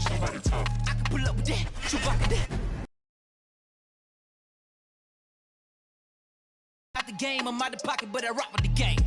can pull up with that, shoot back with that. Out the game, I'm out the pocket, but I rock with the game.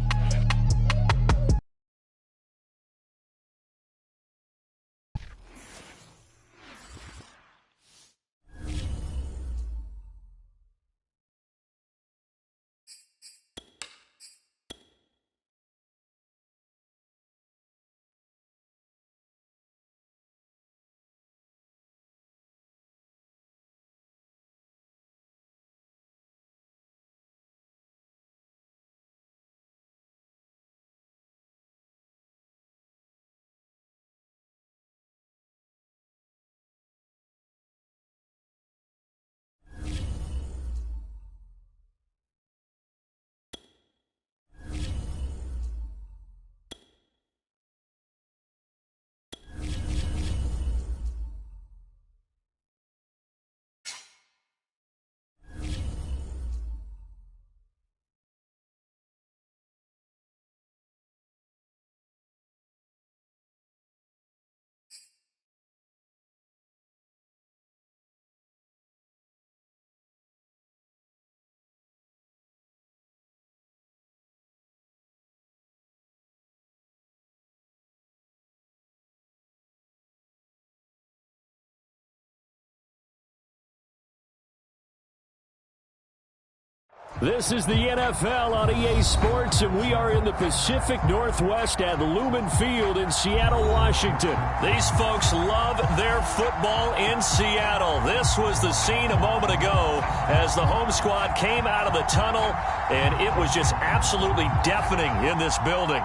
This is the NFL on EA Sports, and we are in the Pacific Northwest at Lumen Field in Seattle, Washington. These folks love their football in Seattle. This was the scene a moment ago as the home squad came out of the tunnel, and it was just absolutely deafening in this building.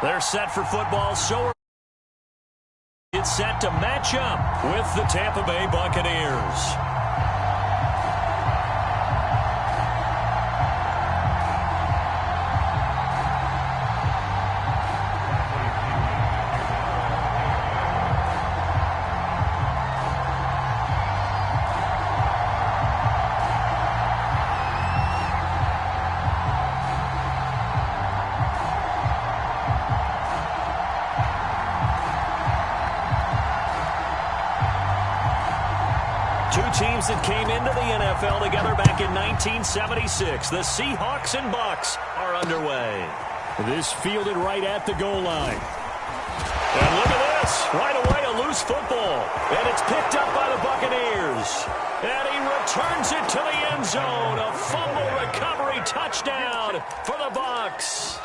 They're set for football, so it's set to match up with the Tampa Bay Buccaneers. Two teams that came into the NFL together back in 1976. The Seahawks and Bucs are underway. This fielded right at the goal line. And look at this. Right away, a loose football. And it's picked up by the Buccaneers. And he returns it to the end zone. A fumble recovery touchdown for the Bucs.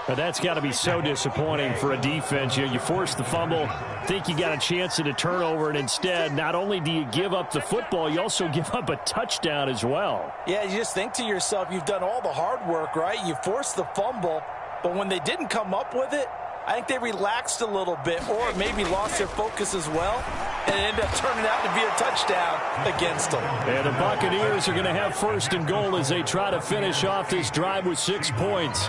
But that's got to be so disappointing for a defense. You force the fumble, think you got a chance at a turnover, and instead, not only do you give up the football, you also give up a touchdown as well. Yeah, you just think to yourself, you've done all the hard work, right? You forced the fumble, but when they didn't come up with it, I think they relaxed a little bit or maybe lost their focus as well, and it ended up turning out to be a touchdown against them. And the Buccaneers are going to have first and goal as they try to finish off this drive with 6 points.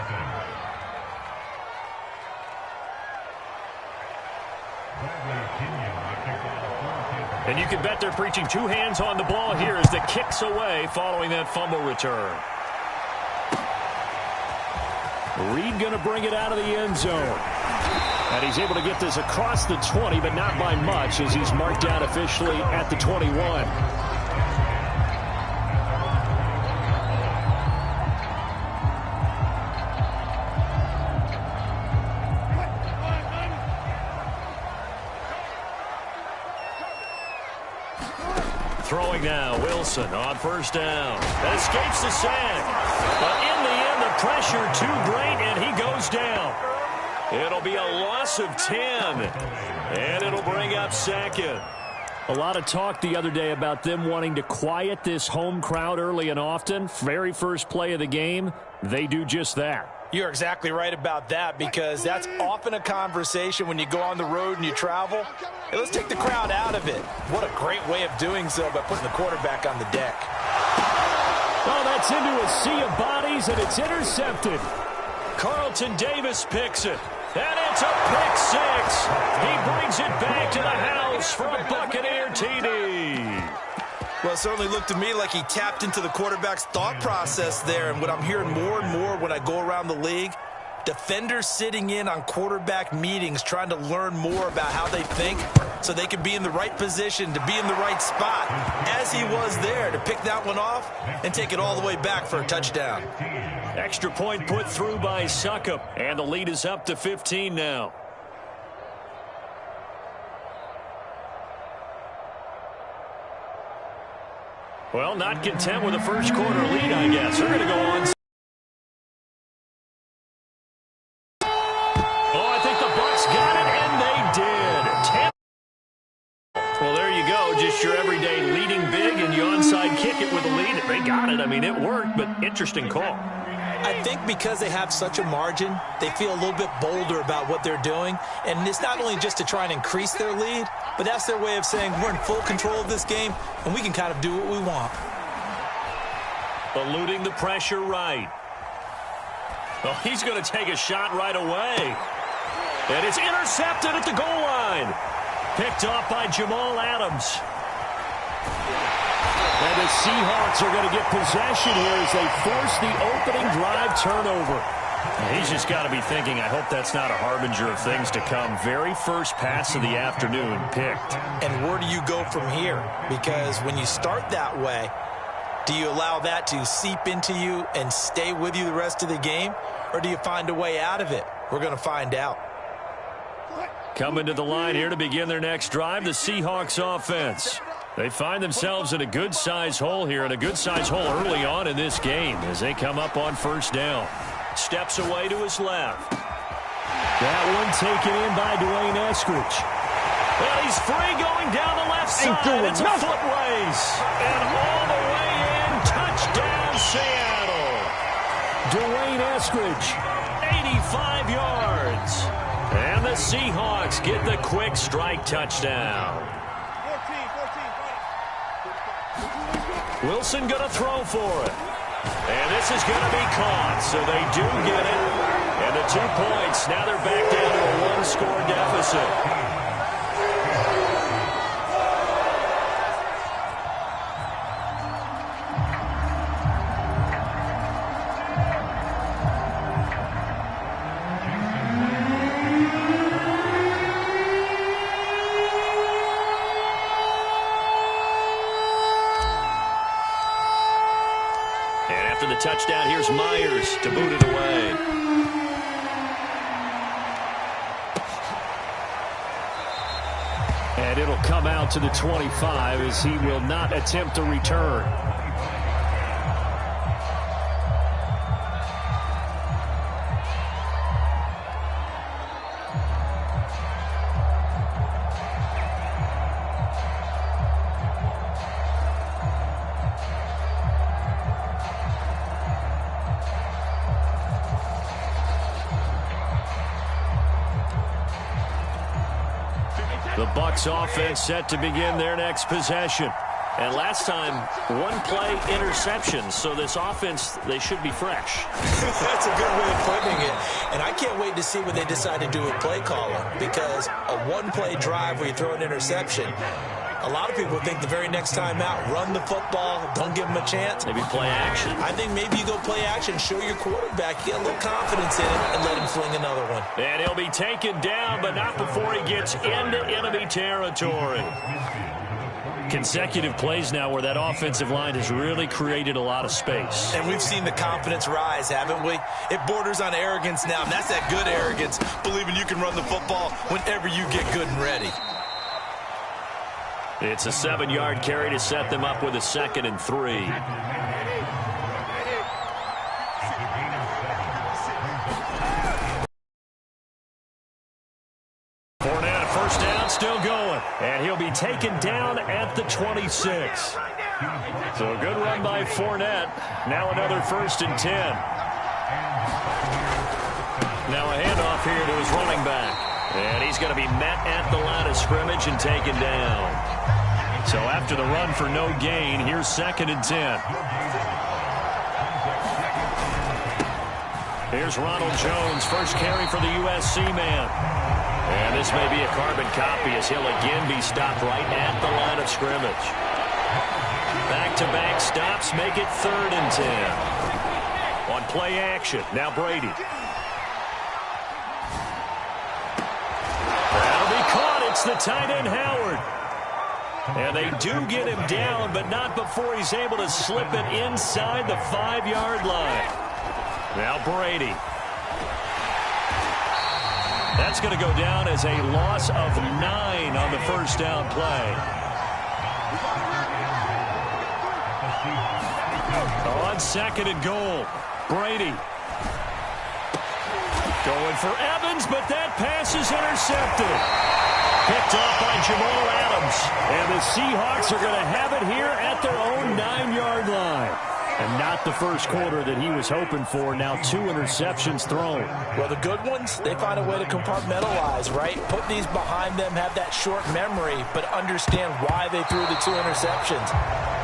And you can bet they're preaching two hands on the ball here as the kick's away following that fumble return. Reed going to bring it out of the end zone. And he's able to get this across the 20, but not by much as he's marked down officially at the 21. Throwing now, Wilson on first down. That escapes the sack. But in the end, the pressure too great, and he goes down. It'll be a loss of 10, and it'll bring up second. A lot of talk the other day about them wanting to quiet this home crowd early and often. Very first play of the game, they do just that. You're exactly right about that, because that's often a conversation when you go on the road and you travel. Hey, let's take the crowd out of it. What a great way of doing so by putting the quarterback on the deck. Oh, that's into a sea of bodies, and it's intercepted. Carlton Davis picks it. And it's a pick six. He brings it back to the house for a Buccaneer TD. Well, it certainly looked to me like he tapped into the quarterback's thought process there. And what I'm hearing more and more when I go around the league, Defenders sitting in on quarterback meetings trying to learn more about how they think so they can be in the right position to be in the right spot, as he was there to pick that one off and take it all the way back for a touchdown. Extra point put through by Succop, and the lead is up to 15 now. Well, not content with a first quarter lead, I guess. They're going to go on. Oh, I think the Bucs got it, and they did. Well, there you go. Just your everyday leading big, and you onside kick it with a lead. They got it. I mean, it worked, but interesting call. I think because they have such a margin, they feel a little bit bolder about what they're doing. And it's not only just to try and increase their lead, but that's their way of saying we're in full control of this game, and we can kind of do what we want. Eluding the pressure right. Well, he's going to take a shot right away. And it's intercepted at the goal line. Picked off by Jamal Adams. And the Seahawks are going to get possession here as they force the opening drive turnover. He's just got to be thinking, I hope that's not a harbinger of things to come. Very first pass of the afternoon picked. And where do you go from here? Because when you start that way, do you allow that to seep into you and stay with you the rest of the game? Or do you find a way out of it? We're going to find out. Coming to the line here to begin their next drive, the Seahawks offense. They find themselves in a good-sized hole here, and a good-sized hole early on in this game as they come up on first down. Steps away to his left. That one taken in by Dwayne Eskridge. Well, he's free going down the left side. It's a foot race. And all the way in, touchdown Seattle. Dwayne Eskridge. 85 yards. And the Seahawks get the quick strike touchdown. Wilson going to throw for it. And this is going to be caught, so they do get it. And the 2 points, now they're back down to a one-score deficit. Touchdown. Here's Myers to boot it away. And it'll come out to the 25 as he will not attempt a return. The Bucs offense set to begin their next possession. And last time, one-play interception. So this offense, they should be fresh. That's a good way of putting it. And I can't wait to see what they decide to do with play calling. Because a one-play drive where you throw an interception, a lot of people think the very next time out, run the football, don't give them a chance. Maybe play action. I think maybe you go play action, show your quarterback, get a little confidence in it, and let him fling another one. And he'll be taken down, but not before he gets into enemy territory. Consecutive plays now where that offensive line has really created a lot of space. And we've seen the confidence rise, haven't we? It borders on arrogance now, and that's that good arrogance, believing you can run the football whenever you get good and ready. It's a 7-yard carry to set them up with a 2nd and 3. Fournette, first down, still going. And he'll be taken down at the 26. So a good run by Fournette. Now another 1st and 10. Now a handoff here to his running back. And he's going to be met at the line of scrimmage and taken down. So after the run for no gain, here's 2nd and 10. Here's Ronald Jones, first carry for the USC man. And this may be a carbon copy as he'll again be stopped right at the line of scrimmage. Back-to-back stops make it 3rd and 10. On play action, now Brady. It's the tight end, Howard. And they do get him down, but not before he's able to slip it inside the 5-yard line. Now Brady. That's going to go down as a loss of 9 on the first down play. On 2nd and goal, Brady. Going for Evans, but that pass is intercepted. Picked off by Jamal Adams. And the Seahawks are going to have it here at their own 9-yard line. And not the first quarter that he was hoping for. Now 2 interceptions thrown. Well, the good ones, they find a way to compartmentalize, right? Put these behind them, have that short memory, but understand why they threw the 2 interceptions.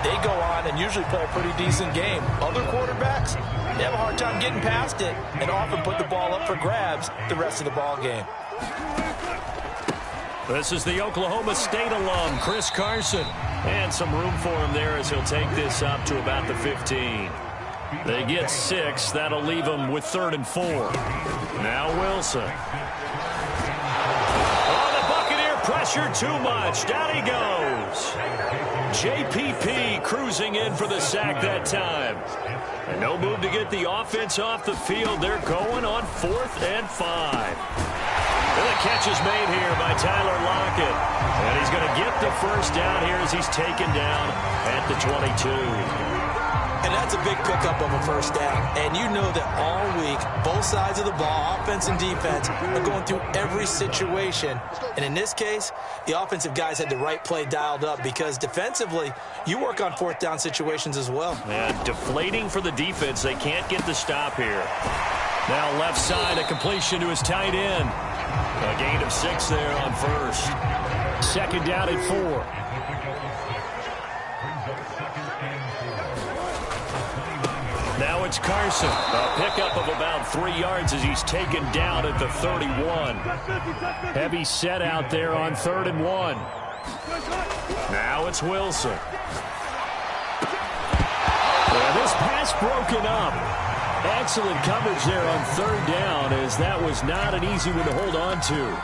They go on and usually play a pretty decent game. Other quarterbacks, they have a hard time getting past it and often put the ball up for grabs the rest of the ball game. This is the Oklahoma State alum, Chris Carson. And some room for him there as he'll take this up to about the 15. They get 6. That'll leave them with 3rd and 4. Now Wilson. Oh, the Buccaneer pressure too much. Down he goes. JPP cruising in for the sack that time. And no move to get the offense off the field. They're going on 4th and 5. And the catch is made here by Tyler Lockett. And he's going to get the first down here as he's taken down at the 22. And that's a big pickup of a first down. And you know that all week, both sides of the ball, offense and defense, are going through every situation. And in this case, the offensive guys had the right play dialed up because defensively, you work on 4th down situations as well. And deflating for the defense. They can't get the stop here. Now left side, a completion to his tight end. A gain of 6 there on 1st. 2nd down and 4. Now it's Carson. A pickup of about 3 yards as he's taken down at the 31. Heavy set out there on 3rd and 1. Now it's Wilson. And this pass broken up. Excellent coverage there on 3rd down, as that was not an easy one to hold on to.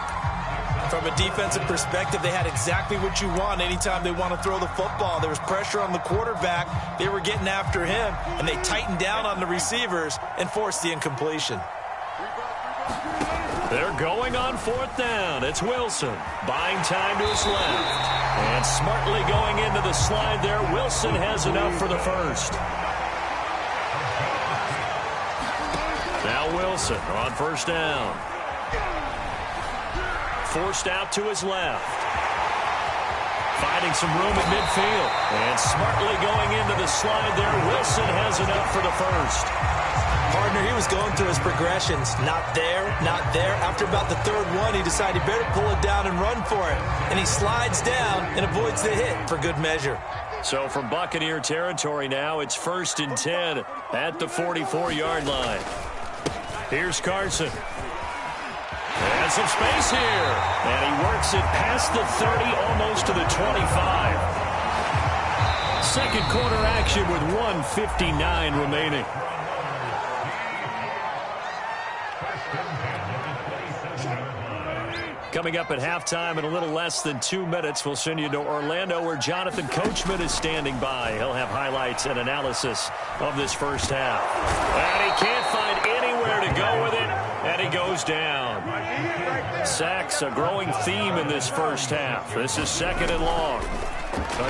From a defensive perspective, they had exactly what you want anytime they want to throw the football. There was pressure on the quarterback. They were getting after him, and they tightened down on the receivers and forced the incompletion. They're going on 4th down. It's Wilson. Buying time to his left. And smartly going into the slide there. Wilson has enough for the first. Now Wilson on 1st down. Forced out to his left. Finding some room at midfield. And smartly going into the slide there. Wilson has enough for the first. Partner, he was going through his progressions. Not there, not there. After about the 3rd one, he decided he better pull it down and run for it. And he slides down and avoids the hit for good measure. So from Buccaneer territory now, it's 1st and 10 at the 44-yard line. Here's Carson. And some space here. And he works it past the 30, almost to the 25. 2nd quarter action with 1:59 remaining. Coming up at halftime in a little less than 2 minutes, we'll send you to Orlando where Jonathan Coachman is standing by. He'll have highlights and analysis of this first half. And he can't find anywhere to go with it, and he goes down. Sacks, a growing theme in this first half. This is 2nd and long.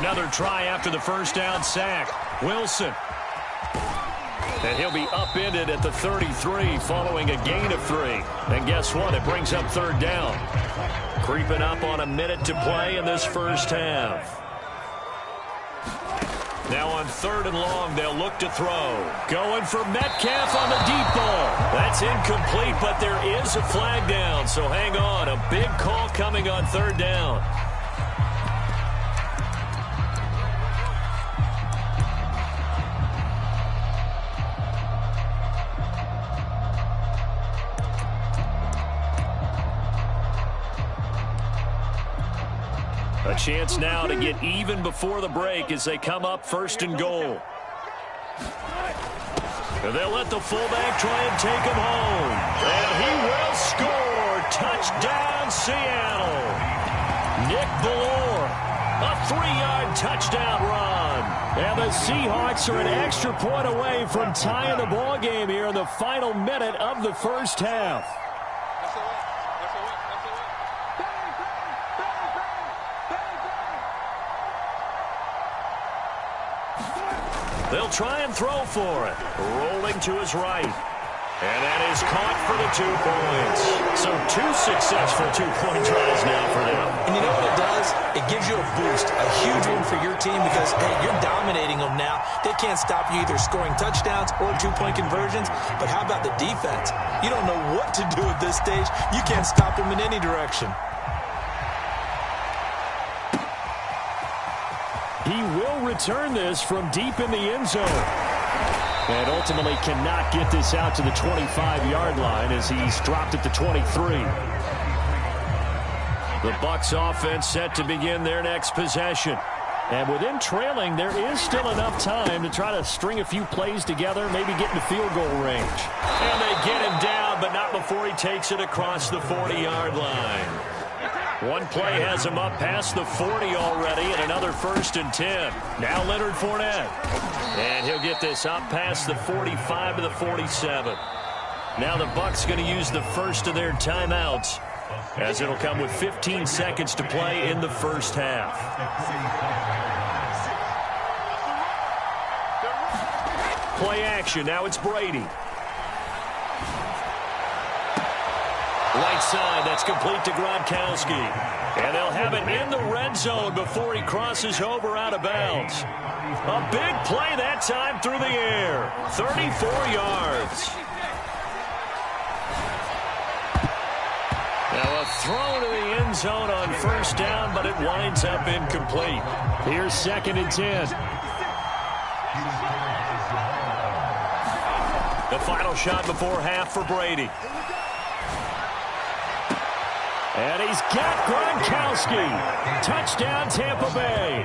Another try after the first down sack. Wilson. And he'll be upended at the 33 following a gain of 3. And guess what? It brings up 3rd down. Creeping up on a minute to play in this first half. Now on 3rd and long, they'll look to throw. Going for Metcalf on the deep ball. That's incomplete, but there is a flag down. So hang on. A big call coming on 3rd down. A chance now to get even before the break as they come up 1st and goal. And they'll let the fullback try and take him home. And he will score. Touchdown, Seattle. 3-yard touchdown run. And the Seahawks are an extra point away from tying the ball game here in the final minute of the first half. They'll try and throw for it. Rolling to his right. And that is caught for the 2 points. So 2 successful two-point tries now for them. And you know what it does? It gives you a boost, a huge one for your team because, hey, you're dominating them now. They can't stop you either scoring touchdowns or 2-point conversions. But how about the defense? You don't know what to do at this stage. You can't stop them in any direction. He will return this from deep in the end zone. And ultimately cannot get this out to the 25-yard line as he's dropped at the 23. The Bucs offense set to begin their next possession. And with them trailing, there is still enough time to try to string a few plays together, maybe get into field goal range. And they get him down, but not before he takes it across the 40-yard line. One play has him up past the 40 already, and another 1st and 10. Now Leonard Fournette. And he'll get this up past the 45 to the 47. Now the Bucs going to use the first of their timeouts, as it'll come with 15 seconds to play in the first half. Play action. Now it's Brady. Right side, that's complete to Gronkowski. And they'll have it in the red zone before he crosses over out of bounds. A big play that time through the air. 34 yards. Now a throw to the end zone on 1st down, but it winds up incomplete. Here's 2nd and 10. The final shot before half for Brady. And he's got Gronkowski. Touchdown, Tampa Bay.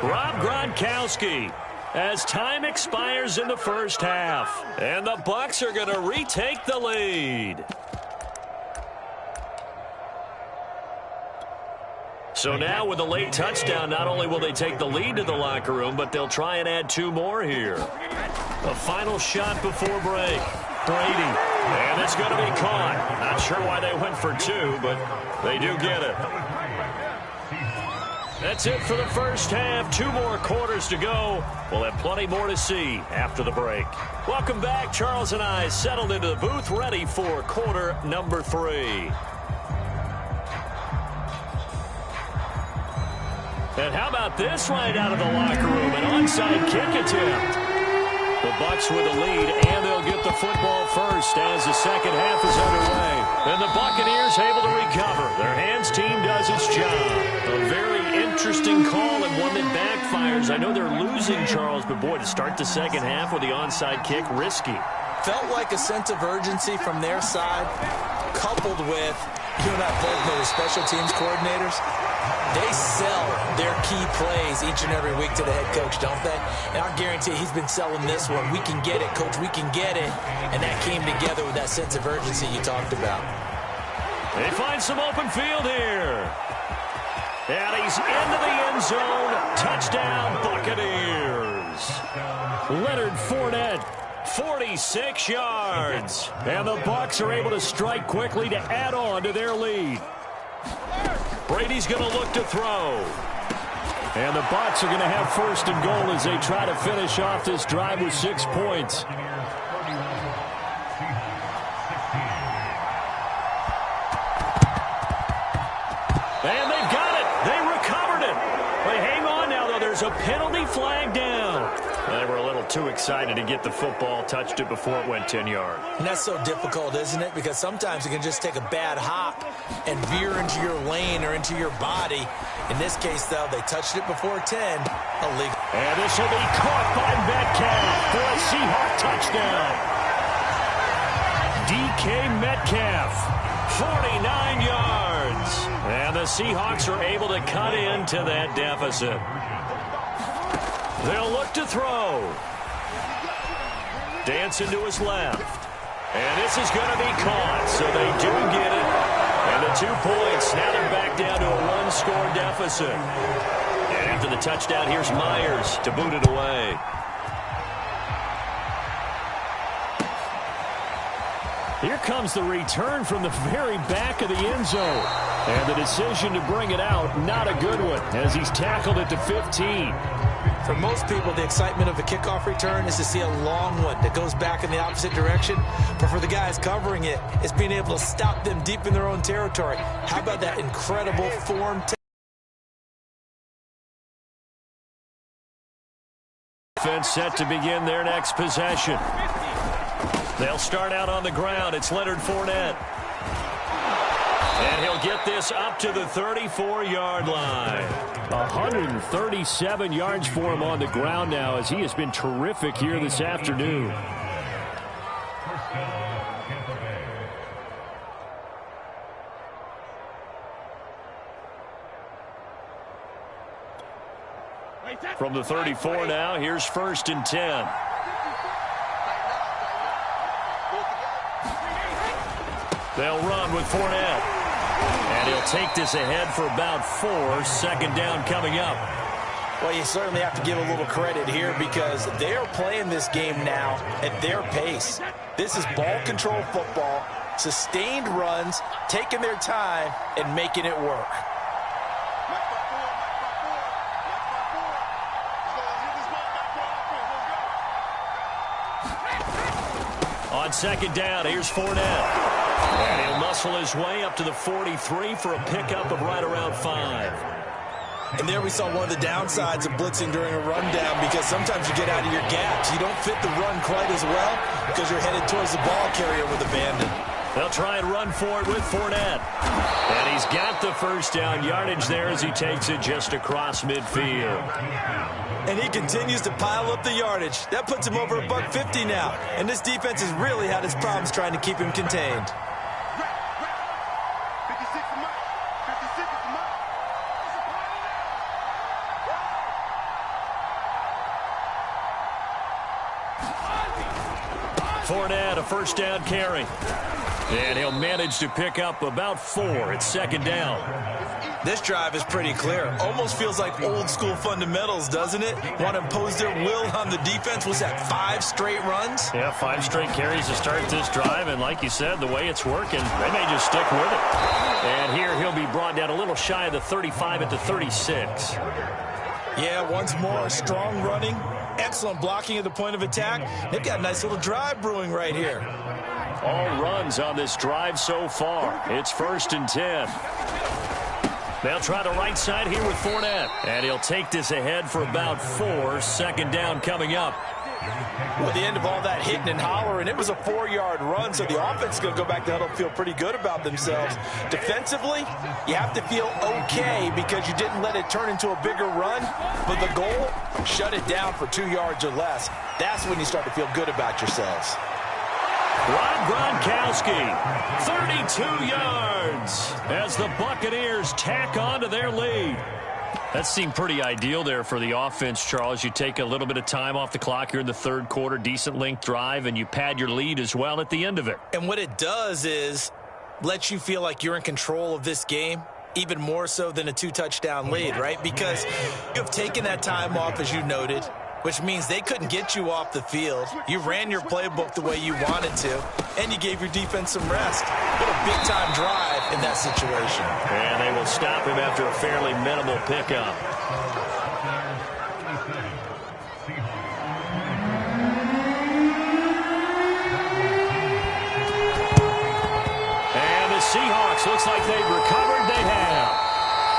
Rob Gronkowski as time expires in the first half. And the Bucs are going to retake the lead. So now with a late touchdown, not only will they take the lead to the locker room, but they'll try and add 2 more here. A final shot before break. Brady. And it's going to be caught. Not sure why they went for 2, but they do get it. That's it for the first half. 2 more quarters to go. We'll have plenty more to see after the break. Welcome back. Charles and I settled into the booth, ready for quarter number 3. And how about this right out of the locker room? An onside kick attempt. The Bucs with the lead, and they'll get the football first as the second half is underway. And the Buccaneers able to recover. Their hands team does its job. A very interesting call and one that backfires. I know they're losing, Charles, but boy, to start the second half with the onside kick, risky. Felt like a sense of urgency from their side, coupled with, you and I both know the special teams coordinators. They sell their key plays each and every week to the head coach, don't they? And I guarantee he's been selling this one. We can get it, coach. We can get it. And that came together with that sense of urgency you talked about. They find some open field here. And he's into the end zone. Touchdown, Buccaneers. Leonard Fournette. 46 yards. And the Bucs are able to strike quickly to add on to their lead. Brady's going to look to throw. And the Bucs are going to have 1st and goal as they try to finish off this drive with 6 points. And they've got it. They recovered it. But hang on now, though. There's a penalty flag down. They were a little too excited to get the football, touched it before it went 10 yards. And that's so difficult, isn't it? Because sometimes it can just take a bad hop and veer into your lane or into your body. In this case, though, they touched it before 10. Illegal. And this will be caught by Metcalf for a Seahawk touchdown. DK Metcalf, 49 yards. And the Seahawks are able to cut into that deficit. They'll look to throw. Dancing to his left. And this is going to be caught, so they do get it. And the 2 points, now they're back down to a 1-score deficit. opposite. And after the touchdown, here's Myers to boot it away. Here comes the return from the very back of the end zone. And the decision to bring it out, not a good one, as he's tackled at the 15. For most people, the excitement of a kickoff return is to see a long one that goes back in the opposite direction. But for the guys covering it, it's being able to stop them deep in their own territory. How about that incredible form? Defense set to begin their next possession. They'll start out on the ground. It's Leonard Fournette. And he'll get this up to the 34-yard line. 137 yards for him on the ground now, as he has been terrific here this afternoon. From the 34 now, here's 1st and 10. They'll run with Fournette. And he'll take this ahead for about 4. 2nd down coming up. Well, you certainly have to give a little credit here because they are playing this game now at their pace. This is ball control football, sustained runs, taking their time, and making it work. On 2nd down, here's Fournette. And he'll muscle his way up to the 43 for a pickup of right around 5. And there we saw one of the downsides of blitzing during a rundown, because sometimes you get out of your gaps. You don't fit the run quite as well because you're headed towards the ball carrier with abandon. They'll try and run for it with Fournette. And he's got the 1st down yardage there as he takes it just across midfield. And he continues to pile up the yardage. That puts him over $150 now. And this defense has really had its problems trying to keep him contained. Fournette, a 1st down carry. And he'll manage to pick up about 4. It's 2nd down. This drive is pretty clear. Almost feels like old school fundamentals, doesn't it? Want to impose their will on the defense. Was that 5 straight runs? Yeah, 5 straight carries to start this drive. And like you said, the way it's working, they may just stick with it. And here he'll be brought down a little shy of the 35 at the 36. Yeah, once more, strong running. Excellent blocking at the point of attack. They've got a nice little drive brewing right here. All runs on this drive so far. It's 1st and 10. They'll try the right side here with Fournette. And he'll take this ahead for about 4. 2nd down coming up. Well, at the end of all that hitting and hollering, it was a 4-yard run, so the offense is going to go back to huddle and feel pretty good about themselves. Defensively, you have to feel okay because you didn't let it turn into a bigger run, but the goal, shut it down for 2 yards or less. That's when you start to feel good about yourselves. Rob Gronkowski, 32 yards as the Buccaneers tack on to their lead. That seemed pretty ideal there for the offense, Charles. You take a little bit of time off the clock here in the 3rd quarter, decent length drive, and you pad your lead as well at the end of it. And what it does is let you feel like you're in control of this game, even more so than a 2-touchdown lead, right? Because you've taken that time off, as you noted, which means they couldn't get you off the field. You ran your playbook the way you wanted to, and you gave your defense some rest. What a big-time drive in that situation. And they will stop him after a fairly minimal pickup. And the Seahawks, looks like they've recovered. They have.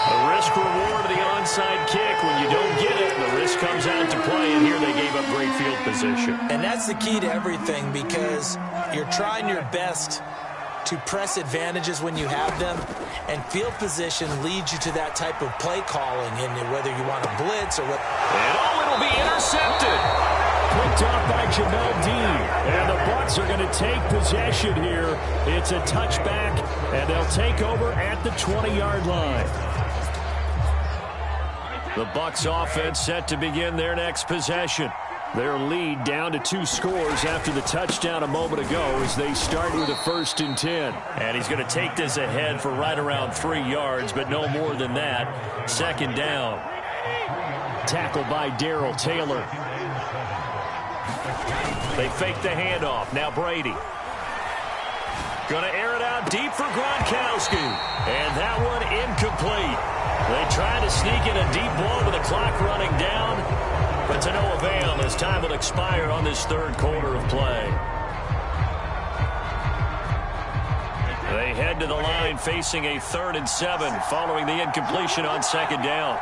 The risk-reward of the onside kick. When you don't get it, the risk comes out to play, and here they gave up great field position. And that's the key to everything, because you're trying your best to press advantages when you have them, and field position leads you to that type of play calling, and whether you want to blitz or what. And it'll be intercepted. Picked off by Jamel Dean. And the Bucs are going to take possession here. It's a touchback, and they'll take over at the 20-yard line. The Bucs offense set to begin their next possession. Their lead down to 2 scores after the touchdown a moment ago as they start with a 1st and 10. And he's going to take this ahead for right around 3 yards, but no more than that. 2nd down. Tackled by Darrell Taylor. They fake the handoff. Now Brady. Going to air it out deep for Gronkowski. And that one incomplete. They try to sneak in a deep ball with the clock running down, but to no avail as time will expire on this 3rd quarter of play. They head to the line facing a 3rd and 7 following the incompletion on 2nd down.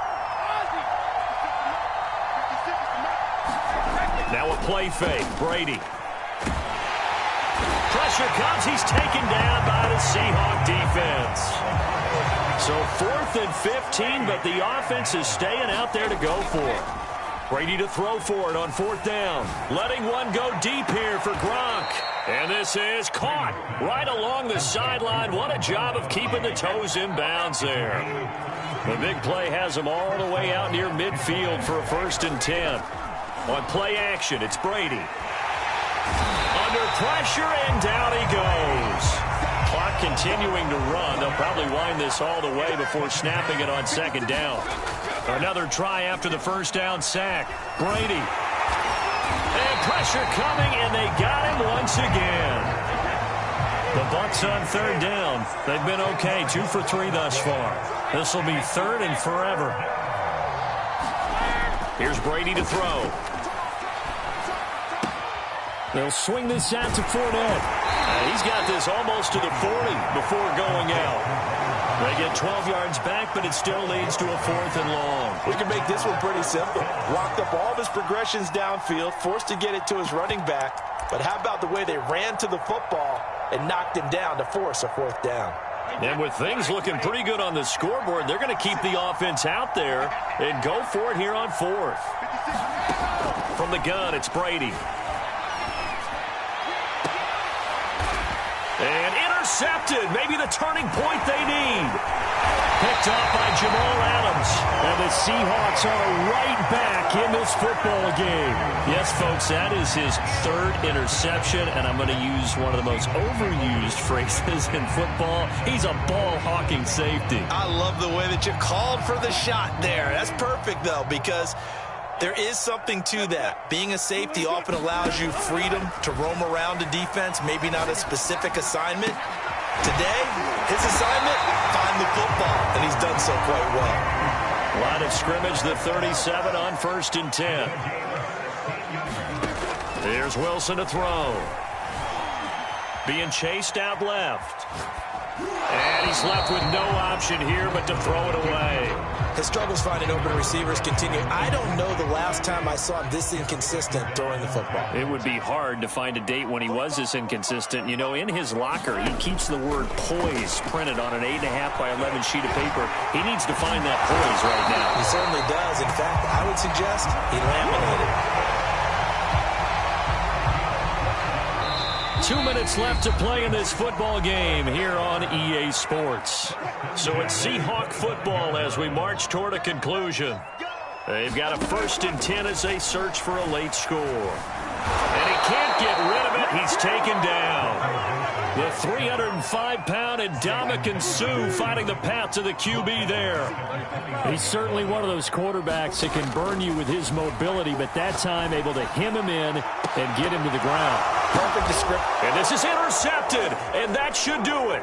Now a play fake. Brady. Pressure comes. He's taken down by the Seahawk defense. So 4th and 15, but the offense is staying out there to go for it. Brady to throw for it on 4th down. Letting one go deep here for Gronk. And this is caught right along the sideline. What a job of keeping the toes in bounds there. The big play has him all the way out near midfield for a 1st and 10. On play action, it's Brady. Under pressure, and down he goes. Clock continuing to run. They'll probably wind this all the way before snapping it on 2nd down. Another try after the 1st down sack. Brady. And pressure coming, and they got him once again. The Bucs on 3rd down. They've been okay, 2 for 3 thus far. This will be 3rd and forever. Here's Brady to throw. They'll swing this out to Fournette. He's got this almost to the 40 before going out. They get 12 yards back, but it still leads to a 4th and long. We can make this one pretty simple. Locked up all of his progressions downfield, forced to get it to his running back. But how about the way they ran to the football and knocked him down to force a 4th down? And with things looking pretty good on the scoreboard, they're going to keep the offense out there and go for it here on 4th. From the gun, it's Brady. And intercepted. Maybe the turning point they need. Picked up by Jamal Adams. And the Seahawks are right back in this football game. Yes, folks, that is his 3rd interception, and I'm going to use one of the most overused phrases in football. He's a ball-hawking safety. I love the way that you called for the shot there. That's perfect, though, because there is something to that. Being a safety often allows you freedom to roam around a defense, maybe not a specific assignment. Today, his assignment, find the football, and he's done so quite well. Line of scrimmage, the 37 on 1st and 10. Here's Wilson to throw. Being chased out left. And he's left with no option here but to throw it away. His struggles finding open receivers continue. I don't know the last time I saw him this inconsistent throwing the football. It would be hard to find a date when he was this inconsistent. You know, in his locker, he keeps the word poise printed on an 8.5 by 11 sheet of paper. He needs to find that poise right now. He certainly does. In fact, I would suggest he laminated. 2 minutes left to play in this football game here on EA Sports. So it's Seahawk football as we march toward a conclusion. They've got a 1st and 10 as they search for a late score. And he can't get rid of it. He's taken down. The 305-pound Ndamukong Suh finding the path to the QB there. He's certainly one of those quarterbacks that can burn you with his mobility, but that time able to hem him in and get him to the ground. Perfect description. And this is intercepted, and that should do it.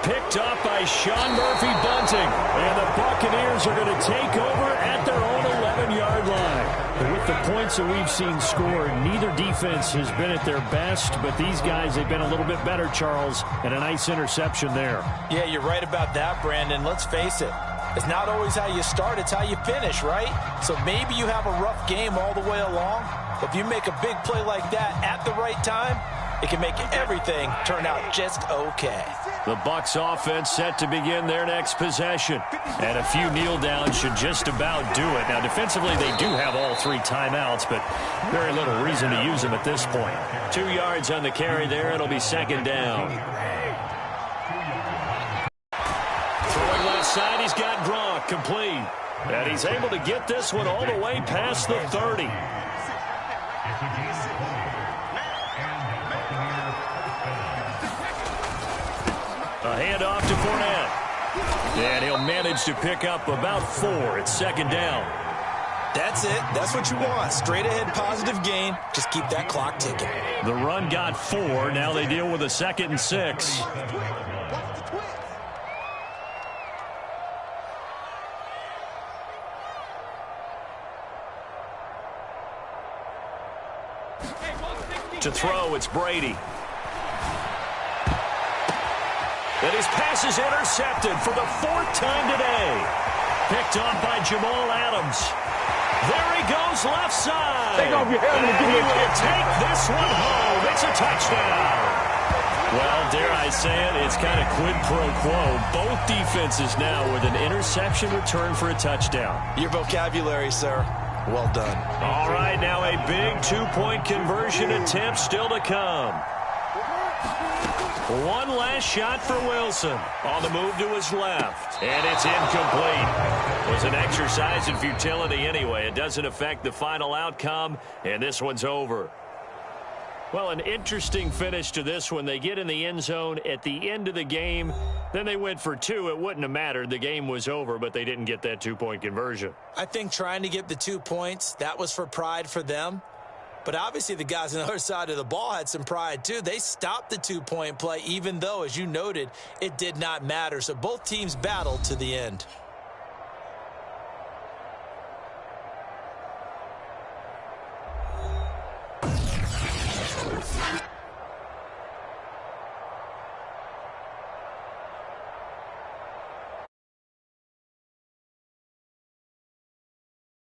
Picked up by Sean Murphy-Bunting. And the Buccaneers are going to take over at their own 11-yard line. And with the points that we've seen scored, neither defense has been at their best, but these guys, they've been a little bit better, Charles, and a nice interception there. Yeah, you're right about that, Brandon. Let's face it. It's not always how you start, it's how you finish, right? So maybe you have a rough game all the way along. If you make a big play like that at the right time, it can make everything turn out just okay. The Bucs offense set to begin their next possession. And a few kneel downs should just about do it. Now, defensively, they do have all 3 timeouts, but very little reason to use them at this point. 2 yards on the carry there. It'll be 2nd down. Throwing left side, he's got Gronk complete. And he's able to get this one all the way past the 30. handoff to Fournette. And he'll manage to pick up about 4 at second down. That's it. That's what you want. Straight ahead positive gain. Just keep that clock ticking. The run got 4. Now they deal with a 2nd and 6. To throw, it's Brady. And his pass is intercepted for the 4th time today. Picked off by Jamal Adams. There he goes left side. Take off your helmet and he will take this one home. It's a touchdown. Well, dare I say it, it's kind of quid pro quo. Both defenses now with an interception return for a touchdown. Your vocabulary, sir. Well done. All right, now a big 2-point conversion attempt still to come. One last shot for Wilson. On the move to his left. And it's incomplete. It was an exercise in futility anyway. It doesn't affect the final outcome, and this one's over. Well, an interesting finish to this one. They get in the end zone at the end of the game. Then they went for 2. It wouldn't have mattered. The game was over, but they didn't get that 2-point conversion. I think trying to get the 2 points, that was for pride for them. But obviously the guys on the other side of the ball had some pride too. They stopped the 2-point play, even though, as you noted, it did not matter. So both teams battled to the end.